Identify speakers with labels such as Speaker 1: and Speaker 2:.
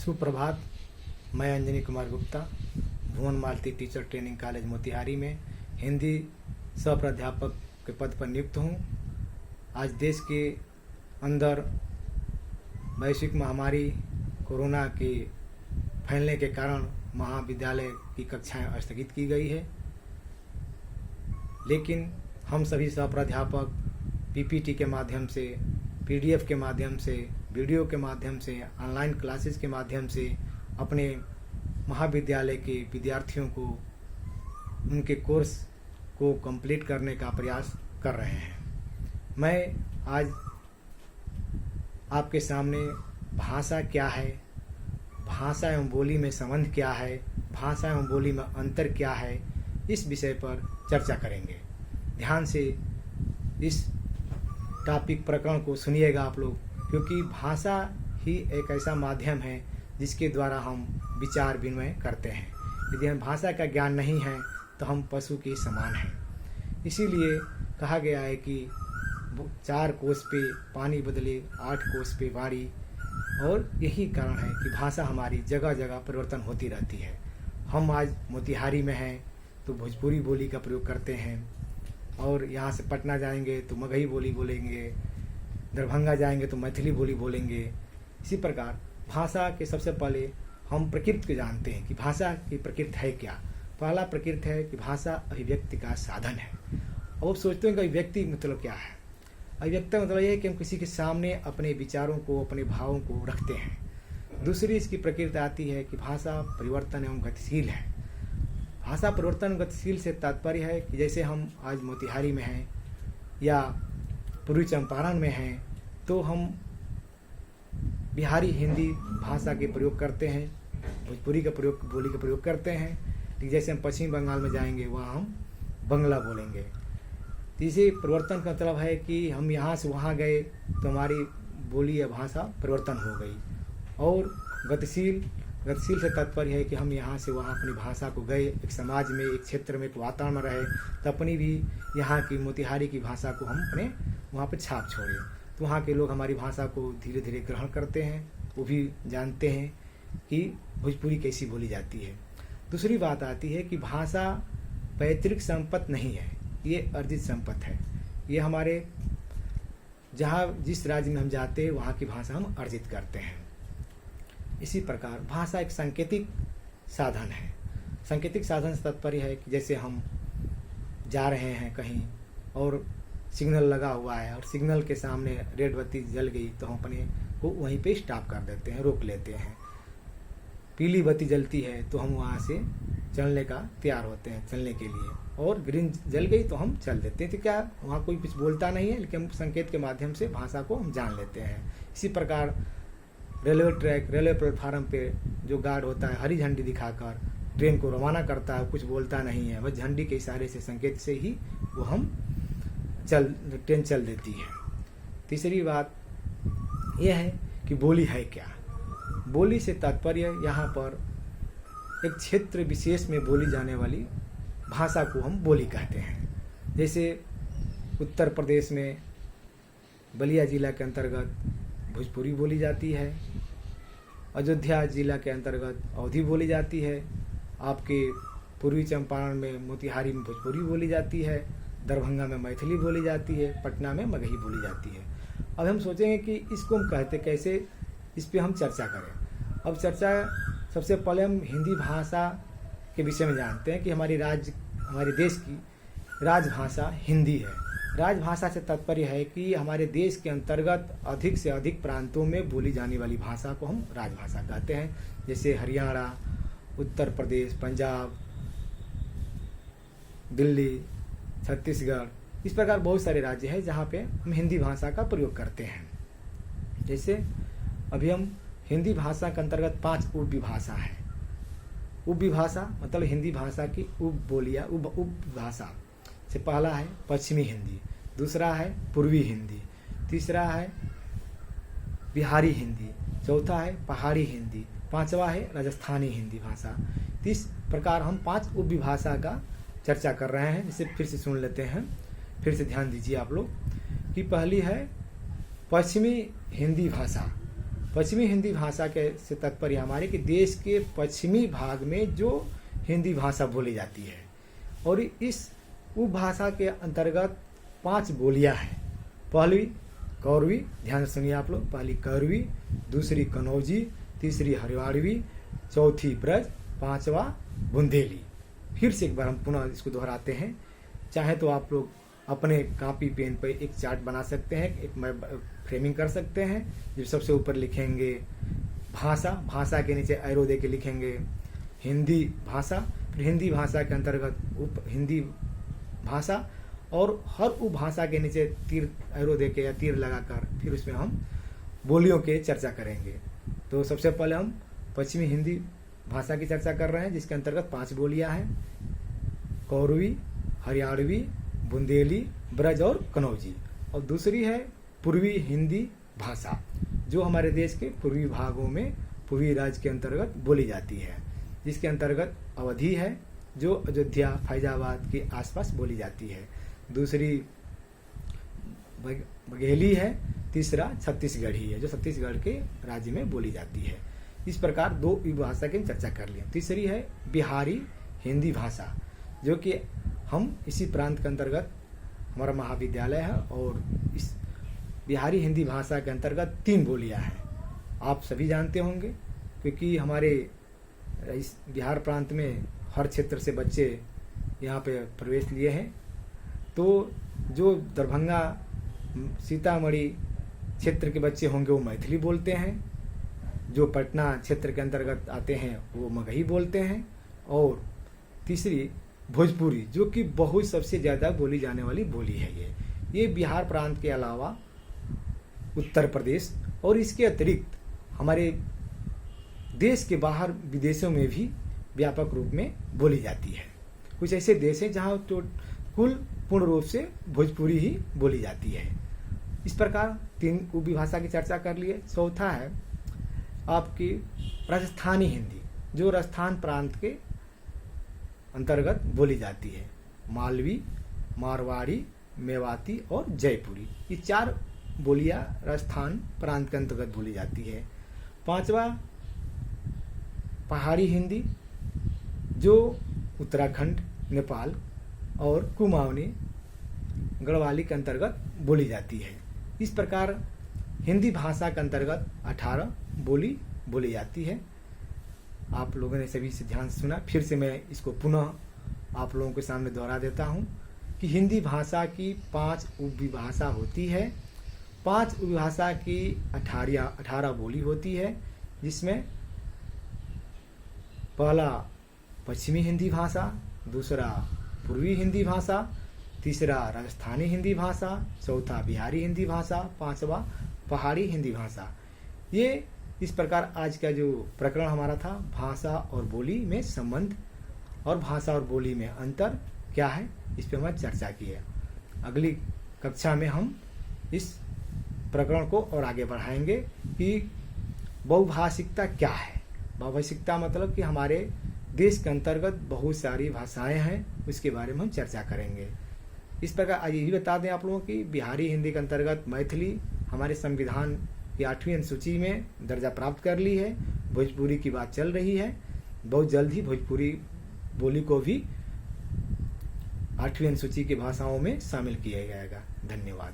Speaker 1: सुप्रभात। मैं अंजनी कुमार गुप्ता भुवन मालती teacher training college Motihari में हिंदी सह प्राध्यापक के पद पर नियुक्त हूँ। आज देश के अंदर वैश्विक महामारी कोरोना के फैलने के कारण महाविद्यालय की कक्षाएं स्थगित की गई है, लेकिन हम सभी सह प्राध्यापक पीपीटी के माध्यम से, पीडीएफ के माध्यम से, वीडियो के माध्यम से, ऑनलाइन क्लासेस के माध्यम से अपने महाविद्यालय के विद्यार्थियों को उनके कोर्स को कंप्लीट करने का प्रयास कर रहे हैं। मैं आज आपके सामने भाषा क्या है, भाषा एवं बोली में संबंध क्या है, भाषा एवं बोली में अंतर क्या है, इस विषय पर चर्चा करेंगे। ध्यान से इस टॉपिक प्रकरण को सुनिएगा आप लोग, क्योंकि भाषा ही एक ऐसा माध्यम है जिसके द्वारा हम विचार विनिमय करते हैं। यदि हम भाषा का ज्ञान नहीं है तो हम पशु के समान हैं। इसीलिए कहा गया है कि 4 कोस पे पानी बदले 8 कोस पे वारी, और यही कारण है कि भाषा हमारी जगह जगह परिवर्तन होती रहती है। हम आज मोतिहारी में हैं तो भोजपुरी बोली का प्रयोग करते हैं, और यहाँ से पटना जाएंगे तो मगही बोली बोलेंगे, दरभंगा जाएंगे तो मैथिली बोली बोलेंगे। इसी प्रकार भाषा के सबसे पहले हम प्रकृति को जानते हैं कि भाषा की प्रकृति है क्या। पहला प्रकृति है कि भाषा अभिव्यक्ति का साधन है। और सोचते हैं कि अभिव्यक्ति मतलब क्या है। अभिव्यक्ति मतलब यह है कि हम किसी के सामने अपने विचारों को, अपने भावों को रखते हैं। दूसरी इसकी प्रकृति आती है कि भाषा परिवर्तन एवं गतिशील है। भाषा परिवर्तन गतिशील से तात्पर्य है कि जैसे हम आज मोतिहारी में हैं या पूर्वी चंपारण में हैं तो हम बिहारी हिंदी भाषा के प्रयोग करते हैं, भोजपुरी का प्रयोग, बोली का प्रयोग करते हैं। ठीक जैसे हम पश्चिम बंगाल में जाएंगे वहाँ हम बंगला बोलेंगे। तीसरे परिवर्तन का मतलब है कि हम यहाँ से वहाँ गए तो हमारी बोली या भाषा परिवर्तन हो गई। और गतिशील से तात्पर्य है कि हम यहाँ से वहाँ अपनी भाषा को गए, एक समाज में, एक क्षेत्र में, एक वातावरण में रहे तो अपनी भी यहाँ की मोतिहारी की भाषा को हम अपने वहाँ पर छाप छोड़े, तो वहाँ के लोग हमारी भाषा को धीरे धीरे ग्रहण करते हैं, वो भी जानते हैं कि भोजपुरी कैसी बोली जाती है। दूसरी बात आती है कि भाषा पैतृक संपत्ति नहीं है, ये अर्जित संपत्ति है। ये हमारे जहाँ जिस राज्य में हम जाते हैं वहाँ की भाषा हम अर्जित करते हैं। इसी प्रकार भाषा एक सांकेतिक साधन है। सांकेतिक साधन से तात्पर्य है कि जैसे हम जा रहे हैं कहीं और सिग्नल लगा हुआ है और सिग्नल के सामने रेड बत्ती जल गई तो हम अपने को वहीं पे स्टॉप कर देते हैं, रोक लेते हैं। पीली बत्ती जलती है तो हम वहाँ से चलने का तैयार होते हैं चलने के लिए, और ग्रीन जल गई तो हम चल देते हैं। तो क्या वहाँ कोई कुछ बोलता नहीं है, लेकिन हम संकेत के माध्यम से भाषा को हम जान लेते हैं। इसी प्रकार रेलवे ट्रैक, रेलवे प्लेटफार्म पे जो गार्ड होता है हरी झंडी दिखाकर ट्रेन को रवाना करता है, कुछ बोलता नहीं है, बस झंडी के इशारे से, संकेत से ही वो हम ट्रेन चल देती है। तीसरी बात यह है कि बोली है क्या। बोली से तात्पर्य यहाँ पर एक क्षेत्र विशेष में बोली जाने वाली भाषा को हम बोली कहते हैं। जैसे उत्तर प्रदेश में बलिया जिला के अंतर्गत भोजपुरी बोली जाती है, अयोध्या जिला के अंतर्गत अवधी बोली जाती है, आपके पूर्वी चंपारण में मोतिहारी में भोजपुरी बोली जाती है, दरभंगा में मैथिली बोली जाती है, पटना में मगही बोली जाती है। अब हम सोचेंगे कि इसको हम कहते कैसे, इस पे हम चर्चा करें। अब चर्चा सबसे पहले हम हिंदी भाषा के विषय में जानते हैं कि हमारे देश की राजभाषा हिंदी है। राजभाषा से तात्पर्य है कि हमारे देश के अंतर्गत अधिक से अधिक प्रांतों में बोली जाने वाली भाषा को हम राजभाषा कहते हैं। जैसे हरियाणा, उत्तर प्रदेश, पंजाब, दिल्ली, छत्तीसगढ़, इस प्रकार बहुत सारे राज्य हैं जहाँ पे हम हिंदी भाषा का प्रयोग करते हैं। जैसे अभी हम हिंदी भाषा के अंतर्गत 5 उपविभाषा है। उपविभाषा मतलब हिंदी भाषा की उपबोलियाँ, उपभाषा से पहला है पश्चिमी हिंदी, दूसरा है पूर्वी हिंदी, तीसरा है बिहारी हिंदी, चौथा है पहाड़ी हिंदी, पांचवा है राजस्थानी हिंदी भाषा। इस प्रकार हम 5 उपविभाषा का चर्चा कर रहे हैं। इसे फिर से सुन लेते हैं, फिर से ध्यान दीजिए आप लोग कि पहली है पश्चिमी हिंदी भाषा। पश्चिमी हिंदी भाषा के से तात्पर्य हमारे कि देश के पश्चिमी भाग में जो हिंदी भाषा बोली जाती है, और इस उपभाषा के अंतर्गत 5 बोलियां हैं। पहली कौरवी, ध्यान से सुनिए आप लोग, पहली कौरवी, दूसरी कनौजी, तीसरी हरियाणवी, चौथी ब्रज, 5वां बुंदेली। फिर से एक बार हम पुनः इसको दोहराते हैं। चाहे तो आप लोग अपने कॉपी पेन पर एक चार्ट बना सकते हैं, एक फ्रेमिंग कर सकते हैं। जो सबसे ऊपर लिखेंगे भाषा, भाषा के नीचे एरो दे के लिखेंगे हिंदी भाषा, फिर हिंदी भाषा के अंतर्गत उप हिंदी भाषा, और हर उपभाषा के नीचे तीर एरो दे के या तीर लगाकर फिर उसमें हम बोलियों के चर्चा करेंगे। तो सबसे पहले हम पश्चिमी हिंदी भाषा की चर्चा कर रहे हैं, जिसके अंतर्गत 5 बोलियां हैं, कौरवी, हरियाणवी, बुंदेली, ब्रज और कनौजी। और दूसरी है पूर्वी हिंदी भाषा, जो हमारे देश के पूर्वी भागों में पूर्वी राज्य के अंतर्गत बोली जाती है, जिसके अंतर्गत अवधी है, जो अयोध्या फैजाबाद के आसपास बोली जाती है। दूसरी बघेली है, तीसरा छत्तीसगढ़ी है, जो छत्तीसगढ़ के राज्य में बोली जाती है। इस प्रकार 2 भाषा की चर्चा कर ली। तीसरी है बिहारी हिंदी भाषा, जो कि हम इसी प्रांत के अंतर्गत हमारा महाविद्यालय है, और इस बिहारी हिंदी भाषा के अंतर्गत 3 बोलियां हैं। आप सभी जानते होंगे, क्योंकि हमारे इस बिहार प्रांत में हर क्षेत्र से बच्चे यहाँ पे प्रवेश लिए हैं। तो जो दरभंगा सीतामढ़ी क्षेत्र के बच्चे होंगे वो मैथिली बोलते हैं, जो पटना क्षेत्र के अंतर्गत आते हैं वो मगही बोलते हैं, और तीसरी भोजपुरी, जो कि बहुत सबसे ज़्यादा बोली जाने वाली बोली है। ये बिहार प्रांत के अलावा उत्तर प्रदेश और इसके अतिरिक्त हमारे देश के बाहर विदेशों में भी व्यापक रूप में बोली जाती है। कुछ ऐसे देश हैं जहाँ तो कुल पूर्ण रूप से भोजपुरी ही बोली जाती है। इस प्रकार 3 उपभाषा की चर्चा कर लिए। चौथा है आपकी राजस्थानी हिंदी, जो राजस्थान प्रांत के अंतर्गत बोली जाती है। मालवी, मारवाड़ी, मेवाती और जयपुरी, ये 4 बोलियां राजस्थान प्रांत के अंतर्गत बोली जाती है। 5वां पहाड़ी हिंदी, जो उत्तराखंड, नेपाल और कुमाऊनी गढ़वाली के अंतर्गत बोली जाती है। इस प्रकार हिंदी भाषा के अंतर्गत 18 बोली बोली जाती है। आप लोगों ने सभी से ध्यान से सुना। फिर से मैं इसको पुनः आप लोगों के सामने दोहरा देता हूँ कि हिंदी भाषा की 5 उपविभाषा होती है। 5 उपविभाषा की 18 बोली होती है, जिसमें पहला पश्चिमी हिंदी भाषा, दूसरा पूर्वी हिंदी भाषा, तीसरा राजस्थानी हिंदी भाषा, चौथा बिहारी हिंदी भाषा, 5वां पहाड़ी हिंदी भाषा। ये इस प्रकार आज का जो प्रकरण हमारा था, भाषा और बोली में संबंध और भाषा और बोली में अंतर क्या है, इस पर हमने चर्चा की है। अगली कक्षा में हम इस प्रकरण को और आगे बढ़ाएंगे कि बहुभाषिकता क्या है। बहुभाषिकता मतलब कि हमारे देश के अंतर्गत बहुत सारी भाषाएं हैं, उसके बारे में हम चर्चा करेंगे। इस प्रकार आज यही बता दें आप लोगों की बिहारी हिंदी के अंतर्गत मैथिली हमारे संविधान की 8वीं अनुसूची में दर्जा प्राप्त कर ली है। भोजपुरी की बात चल रही है, बहुत जल्द ही भोजपुरी बोली को भी 8वीं अनुसूची की भाषाओं में शामिल किया जाएगा। धन्यवाद।